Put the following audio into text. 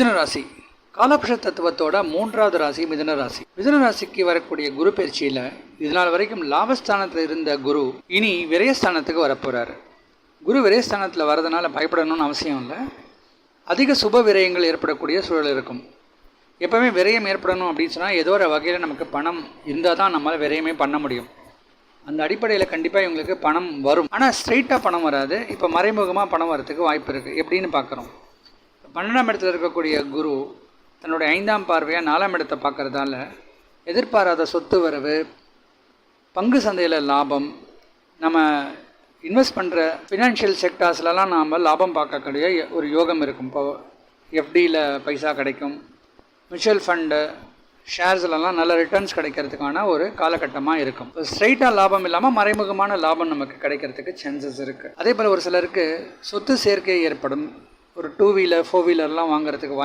மிதுன ராசி காலபுருஷ தத்துவத்தோட மூன்றாவது ராசி மிதுன ராசி. மிதுன ராசிக்கு வரக்கூடிய குரு பயிற்சியில் இதனால் வரைக்கும் லாபஸ்தானத்தில் இருந்த குரு இனி விரயஸ்தானத்துக்கு வரப்போகிறாரு. குரு விரயஸ்தானத்தில் வரதுனால பயப்படணும்னு அவசியம் இல்லை. அதிக சுப விரயங்கள் ஏற்படக்கூடிய சூழல் இருக்கும். எப்போவுமே விரயம் ஏற்படணும் அப்படின்னு சொன்னால் ஏதோ ஒரு வகையில் நமக்கு பணம் இருந்தால் தான் நம்மளால் விரயமே பண்ண முடியும். அந்த அடிப்படையில் கண்டிப்பாக இவங்களுக்கு பணம் வரும். ஆனால் ஸ்ட்ரெயிட்டாக பணம் வராது. இப்போ மறைமுகமாக பணம் வரத்துக்கு வாய்ப்பு இருக்குது. எப்படின்னு பார்க்குறோம். 12ஆம் இடத்துல இருக்கக்கூடிய குரு தன்னுடைய 5ஆம் பார்வையாக 4ஆம் இடத்தை பார்க்குறதால எதிர்பாராத சொத்து வரவு, பங்கு சந்தையில் லாபம், நம்ம இன்வெஸ்ட் பண்ணுற ஃபினான்ஷியல் செக்டார்ஸ்லாம் நாம் லாபம் பார்க்கக்கூடிய ஒரு யோகம் இருக்கும். இப்போ எஃப்டியில் பைசா கிடைக்கும், மியூச்சுவல் ஃபண்டு ஷேர்ஸ்லலாம் நல்ல ரிட்டர்ன்ஸ் கிடைக்கிறதுக்கான ஒரு காலகட்டமாக இருக்கும். இப்போ ஸ்ட்ரைட்டாக லாபம் இல்லாமல் மறைமுகமான லாபம் நமக்கு கிடைக்கிறதுக்கு சான்சஸ் இருக்குது. அதே போல் ஒரு சிலருக்கு சொத்து சேர்க்கை ஏற்படும். ஒரு 2 வீலர் 4 வீலர்லாம் வாங்குறதுக்கு